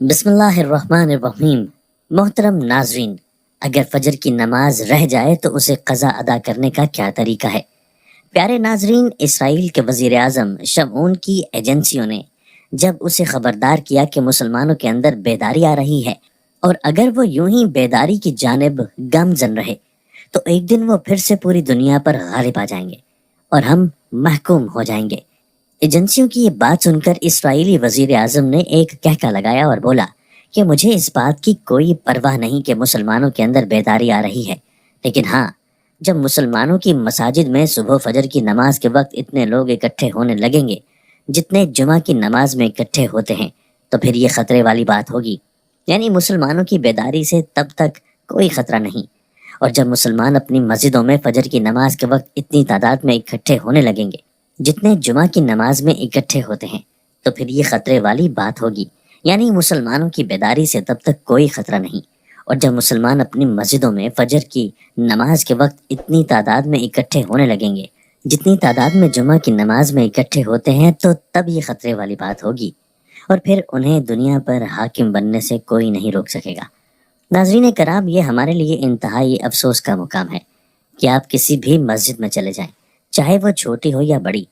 بسم اللہ الرحمن الرحیم۔ محترم ناظرین، اگر فجر کی نماز رہ جائے تو اسے قضا ادا کرنے کا کیا طریقہ ہے؟ پیارے ناظرین، اسرائیل کے وزیر اعظم شمعون کی ایجنسیوں نے جب اسے خبردار کیا کہ مسلمانوں کے اندر بیداری آ رہی ہے اور اگر وہ یوں ہی بیداری کی جانب گامزن رہے تو ایک دن وہ پھر سے پوری دنیا پر غالب آ جائیں گے اور ہم محکوم ہو جائیں گے۔ ایجنسیوں کی یہ بات سن کر اسرائیلی وزیر اعظم نے ایک کہکا لگایا اور بولا کہ مجھے اس بات کی کوئی پرواہ نہیں کہ مسلمانوں کے اندر بیداری آ رہی ہے، لیکن ہاں، جب مسلمانوں کی مساجد میں صبح فجر کی نماز کے وقت اتنے لوگ اکٹھے ہونے لگیں گے جتنے جمعہ کی نماز میں اکٹھے ہوتے ہیں تو پھر یہ خطرے والی بات ہوگی۔ یعنی مسلمانوں کی بیداری سے تب تک کوئی خطرہ نہیں، اور جب مسلمان اپنی مسجدوں میں فجر کی نماز کے وقت اتنی تعداد میں اکٹھے ہونے لگیں گے جتنے جمعہ کی نماز میں اکٹھے ہوتے ہیں تو پھر یہ خطرے والی بات ہوگی۔ یعنی مسلمانوں کی بیداری سے تب تک کوئی خطرہ نہیں، اور جب مسلمان اپنی مسجدوں میں فجر کی نماز کے وقت اتنی تعداد میں اکٹھے ہونے لگیں گے جتنی تعداد میں جمعہ کی نماز میں اکٹھے ہوتے ہیں تو تب یہ خطرے والی بات ہوگی، اور پھر انہیں دنیا پر حاکم بننے سے کوئی نہیں روک سکے گا۔ ناظرین کرام، یہ ہمارے لیے انتہائی افسوس کا مقام ہے کہ آپ کسی بھی مسجد میں چلے جائیں، چاہے وہ چھوٹی ہو یا بڑی،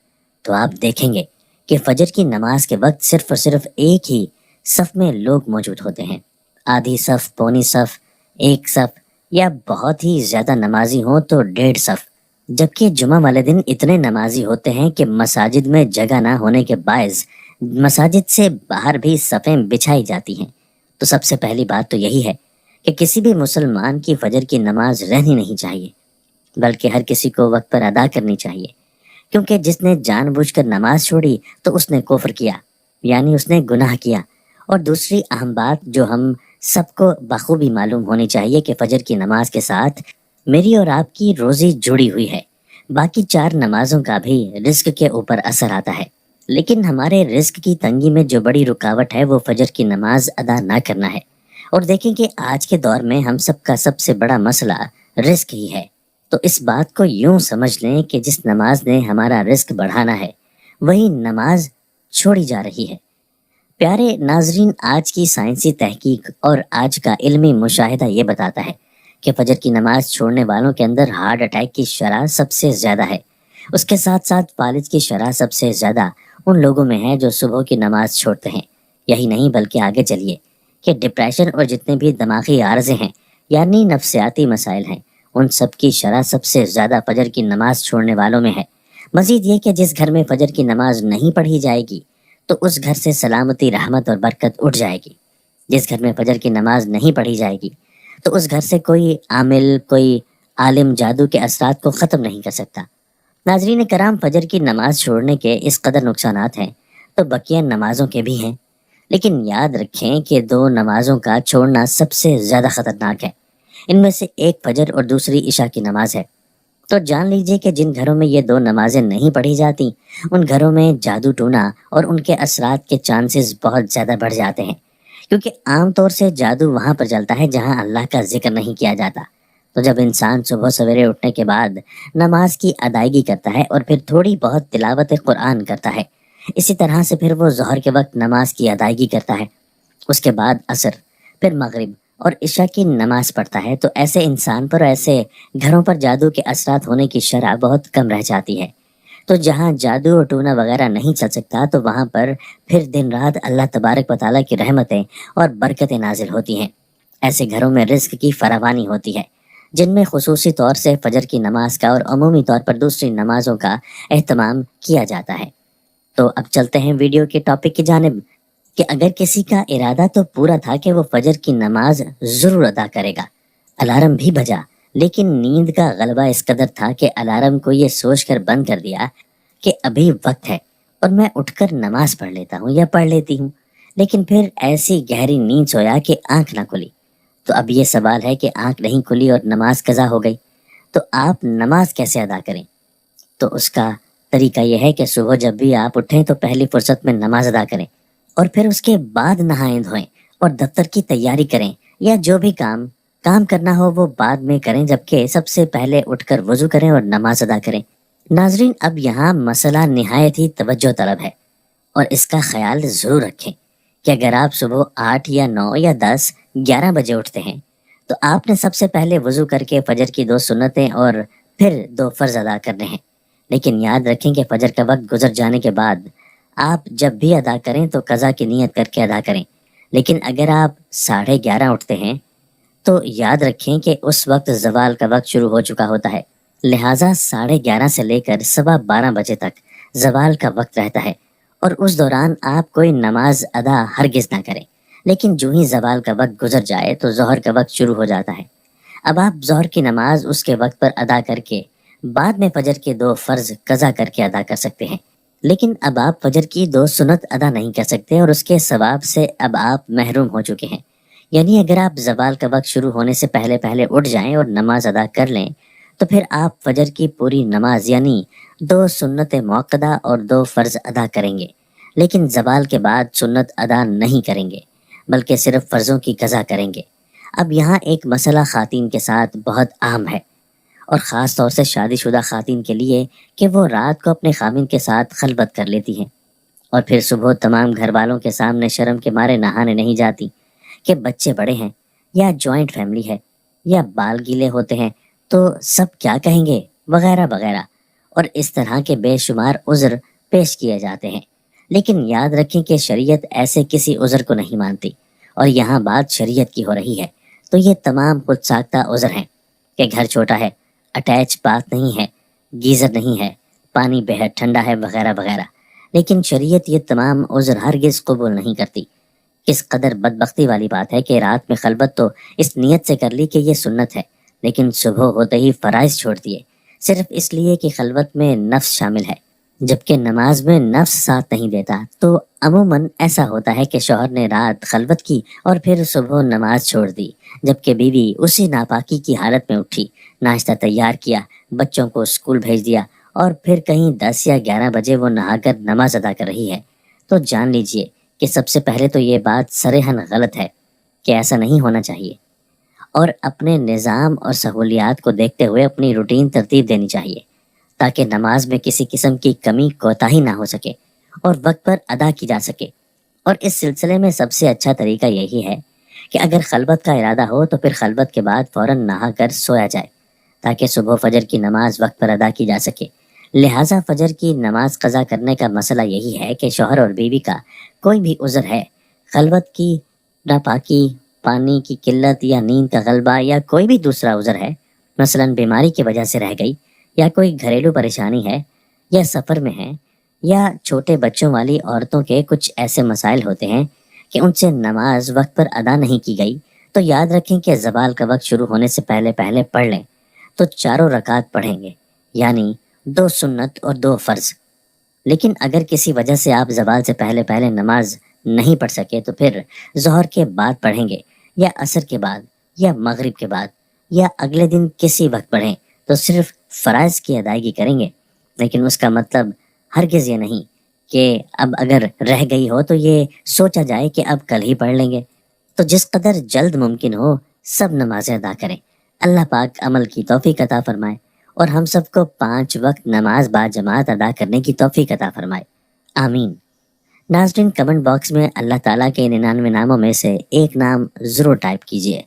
تو آپ دیکھیں گے کہ فجر کی نماز کے وقت صرف اور صرف ایک ہی صف میں لوگ موجود ہوتے ہیں۔ آدھی صف، پونی صف، ایک صف، یا بہت ہی زیادہ نمازی ہوں تو 1.5 صف، جبکہ جمعہ والے دن اتنے نمازی ہوتے ہیں کہ مساجد میں جگہ نہ ہونے کے باعث مساجد سے باہر بھی صفیں بچھائی جاتی ہیں۔ تو سب سے پہلی بات تو یہی ہے کہ کسی بھی مسلمان کی فجر کی نماز رہنی نہیں چاہیے، بلکہ ہر کسی کو وقت پر ادا کرنی چاہیے، کیونکہ جس نے جان بوجھ کر نماز چھوڑی تو اس نے کفر کیا، یعنی اس نے گناہ کیا۔ اور دوسری اہم بات جو ہم سب کو بخوبی معلوم ہونی چاہیے کہ فجر کی نماز کے ساتھ میری اور آپ کی روزی جڑی ہوئی ہے، باقی 4 نمازوں کا بھی رزق کے اوپر اثر آتا ہے، لیکن ہمارے رزق کی تنگی میں جو بڑی رکاوٹ ہے وہ فجر کی نماز ادا نہ کرنا ہے۔ اور دیکھیں کہ آج کے دور میں ہم سب کا سب سے بڑا مسئلہ رزق ہی ہے، تو اس بات کو یوں سمجھ لیں کہ جس نماز نے ہمارا رزق بڑھانا ہے وہی نماز چھوڑی جا رہی ہے۔ پیارے ناظرین، آج کی سائنسی تحقیق اور آج کا علمی مشاہدہ یہ بتاتا ہے کہ فجر کی نماز چھوڑنے والوں کے اندر ہارٹ اٹیک کی شرح سب سے زیادہ ہے، اس کے ساتھ ساتھ فالج کی شرح سب سے زیادہ ان لوگوں میں ہے جو صبح کی نماز چھوڑتے ہیں۔ یہی نہیں بلکہ آگے چلیے کہ ڈپریشن اور جتنے بھی دماغی عارضے ہیں یعنی نفسیاتی مسائل ہیں ان سب کی شرح سب سے زیادہ فجر کی نماز چھوڑنے والوں میں ہے۔ مزید یہ کہ جس گھر میں فجر کی نماز نہیں پڑھی جائے گی تو اس گھر سے سلامتی، رحمت اور برکت اٹھ جائے گی۔ جس گھر میں فجر کی نماز نہیں پڑھی جائے گی تو اس گھر سے کوئی عامل، کوئی عالم جادو کے اثرات کو ختم نہیں کر سکتا۔ ناظرین کرام، فجر کی نماز چھوڑنے کے اس قدر نقصانات ہیں تو بقیہ نمازوں کے بھی ہیں، لیکن یاد رکھیں کہ 2 نمازوں کا چھوڑنا سب سے زیادہ خطرناک ہے۔ ان میں سے ایک فجر اور دوسری عشاء کی نماز ہے۔ تو جان لیجئے کہ جن گھروں میں یہ 2 نمازیں نہیں پڑھی جاتی ان گھروں میں جادو ٹونا اور ان کے اثرات کے چانسز بہت زیادہ بڑھ جاتے ہیں، کیونکہ عام طور سے جادو وہاں پر چلتا ہے جہاں اللہ کا ذکر نہیں کیا جاتا۔ تو جب انسان صبح سویرے اٹھنے کے بعد نماز کی ادائیگی کرتا ہے اور پھر تھوڑی بہت تلاوت قرآن کرتا ہے، اسی طرح سے پھر وہ ظہر کے وقت نماز کی ادائیگی کرتا ہے، اس کے بعد عصر، پھر مغرب اور عشاء کی نماز پڑھتا ہے، تو ایسے انسان پر، ایسے گھروں پر جادو کے اثرات ہونے کی شرح بہت کم رہ جاتی ہے۔ تو جہاں جادو اور ٹونا وغیرہ نہیں چل سکتا تو وہاں پر پھر دن رات اللہ تبارک و تعالیٰ کی رحمتیں اور برکتیں نازل ہوتی ہیں۔ ایسے گھروں میں رزق کی فراوانی ہوتی ہے جن میں خصوصی طور سے فجر کی نماز کا اور عمومی طور پر دوسری نمازوں کا اہتمام کیا جاتا ہے۔ تو اب چلتے ہیں ویڈیو کے ٹاپک کی جانب کہ اگر کسی کا ارادہ تو پورا تھا کہ وہ فجر کی نماز ضرور ادا کرے گا، الارم بھی بجا، لیکن نیند کا غلبہ اس قدر تھا کہ الارم کو یہ سوچ کر بند کر دیا کہ ابھی وقت ہے اور میں اٹھ کر نماز پڑھ لیتا ہوں یا پڑھ لیتی ہوں، لیکن پھر ایسی گہری نیند سویا کہ آنکھ نہ کھلی۔ تو اب یہ سوال ہے کہ آنکھ نہیں کھلی اور نماز قضا ہو گئی، تو آپ نماز کیسے ادا کریں؟ تو اس کا طریقہ یہ ہے کہ صبح جب بھی آپ اٹھیں تو پہلی فرصت میں نماز ادا کریں، اور پھر اس کے بعد نہائیں دھوئیں اور دفتر کی تیاری کریں، یا جو بھی کام کرنا ہو وہ بعد میں کریں، جبکہ سب سے پہلے اٹھ کر وضو کریں اور نماز ادا کریں۔ ناظرین، اب یہاں مسئلہ نہایت ہی توجہ طلب ہے، اور اس کا خیال ضرور رکھیں کہ اگر آپ صبح 8 یا 9 یا 10 11 بجے اٹھتے ہیں تو آپ نے سب سے پہلے وضو کر کے فجر کی 2 سنتیں اور پھر 2 فرض ادا کرنے ہیں، لیکن یاد رکھیں کہ فجر کا وقت گزر جانے کے بعد آپ جب بھی ادا کریں تو قضا کی نیت کر کے ادا کریں۔ لیکن اگر آپ 11:30 اٹھتے ہیں تو یاد رکھیں کہ اس وقت زوال کا وقت شروع ہو چکا ہوتا ہے، لہٰذا 11:30 سے لے کر 12:15 بجے تک زوال کا وقت رہتا ہے، اور اس دوران آپ کوئی نماز ادا ہرگز نہ کریں۔ لیکن جو ہی زوال کا وقت گزر جائے تو ظہر کا وقت شروع ہو جاتا ہے۔ اب آپ ظہر کی نماز اس کے وقت پر ادا کر کے بعد میں فجر کے 2 فرض قضا کر کے ادا کر سکتے ہیں، لیکن اب آپ فجر کی 2 سنت ادا نہیں کر سکتے اور اس کے ثواب سے اب آپ محروم ہو چکے ہیں۔ یعنی اگر آپ زوال کا وقت شروع ہونے سے پہلے پہلے اٹھ جائیں اور نماز ادا کر لیں تو پھر آپ فجر کی پوری نماز یعنی 2 سنت موقدہ اور 2 فرض ادا کریں گے، لیکن زوال کے بعد سنت ادا نہیں کریں گے بلکہ صرف فرضوں کی قضا کریں گے۔ اب یہاں ایک مسئلہ خواتین کے ساتھ بہت اہم ہے، اور خاص طور سے شادی شدہ خواتین کے لیے، کہ وہ رات کو اپنے خاوند کے ساتھ خلوت کر لیتی ہیں اور پھر صبح تمام گھر والوں کے سامنے شرم کے مارے نہانے نہیں جاتی کہ بچے بڑے ہیں یا جوائنٹ فیملی ہے یا بال گیلے ہوتے ہیں تو سب کیا کہیں گے وغیرہ وغیرہ، اور اس طرح کے بے شمار عذر پیش کیے جاتے ہیں۔ لیکن یاد رکھیں کہ شریعت ایسے کسی عذر کو نہیں مانتی، اور یہاں بات شریعت کی ہو رہی ہے تو یہ تمام خود ساختہ عذر ہیں کہ گھر چھوٹا ہے، اٹیچ باتھ نہیں ہے، گیزر نہیں ہے، پانی بےحد ٹھنڈا ہے وغیرہ وغیرہ، لیکن شریعت یہ تمام عذر ہرگز قبول نہیں کرتی۔ کس قدر بدبختی والی بات ہے کہ رات میں خلوت تو اس نیت سے کر لی کہ یہ سنت ہے، لیکن صبح ہوتے ہی فرائض چھوڑ دیے صرف اس لیے کہ خلوت میں نفس شامل ہے، جبکہ نماز میں نفس ساتھ نہیں دیتا۔ تو عموماً ایسا ہوتا ہے کہ شوہر نے رات خلوت کی اور پھر صبح نماز چھوڑ دی، جبکہ بیوی اسی ناپاکی کی حالت میں اٹھی، ناشتہ تیار کیا، بچوں کو اسکول بھیج دیا، اور پھر کہیں 10 یا 11 بجے وہ نہا کر نماز ادا کر رہی ہے۔ تو جان لیجئے کہ سب سے پہلے تو یہ بات صریحاً غلط ہے کہ ایسا نہیں ہونا چاہیے، اور اپنے نظام اور سہولیات کو دیکھتے ہوئے اپنی روٹین ترتیب دینی چاہیے تاکہ نماز میں کسی قسم کی کمی کوتاہی نہ ہو سکے اور وقت پر ادا کی جا سکے۔ اور اس سلسلے میں سب سے اچھا طریقہ یہی ہے کہ اگر خلوت کا ارادہ ہو تو پھر خلوت کے بعد فوراً نہا کر سویا جائے تاکہ صبح فجر کی نماز وقت پر ادا کی جا سکے۔ لہٰذا فجر کی نماز قضا کرنے کا مسئلہ یہی ہے کہ شوہر اور بیوی کا کوئی بھی عذر ہے، خلوت کی ناپاکی، پانی کی قلت یا نیند کا غلبہ یا کوئی بھی دوسرا عذر ہے، مثلاً بیماری کی وجہ سے رہ گئی، یا کوئی گھریلو پریشانی ہے، یا سفر میں ہے، یا چھوٹے بچوں والی عورتوں کے کچھ ایسے مسائل ہوتے ہیں کہ ان سے نماز وقت پر ادا نہیں کی گئی، تو یاد رکھیں کہ زوال کا وقت شروع ہونے سے پہلے پہلے پڑھ لیں تو 4 رکعت پڑھیں گے، یعنی 2 سنت اور 2 فرض۔ لیکن اگر کسی وجہ سے آپ زوال سے پہلے پہلے نماز نہیں پڑھ سکے تو پھر ظہر کے بعد پڑھیں گے، یا عصر کے بعد، یا مغرب کے بعد، یا اگلے دن کسی وقت پڑھیں تو صرف فرائض کی ادائیگی کریں گے، لیکن اس کا مطلب ہرگز یہ نہیں کہ اب اگر رہ گئی ہو تو یہ سوچا جائے کہ اب کل ہی پڑھ لیں گے۔ تو جس قدر جلد ممکن ہو سب نمازیں ادا کریں۔ اللہ پاک عمل کی توفیق عطا فرمائے اور ہم سب کو 5 وقت نماز با جماعت ادا کرنے کی توفیق عطا فرمائے، آمین۔ ناظرین، کمنٹ باکس میں اللہ تعالیٰ کے 99 ناموں میں سے ایک نام ضرور ٹائپ کیجیے۔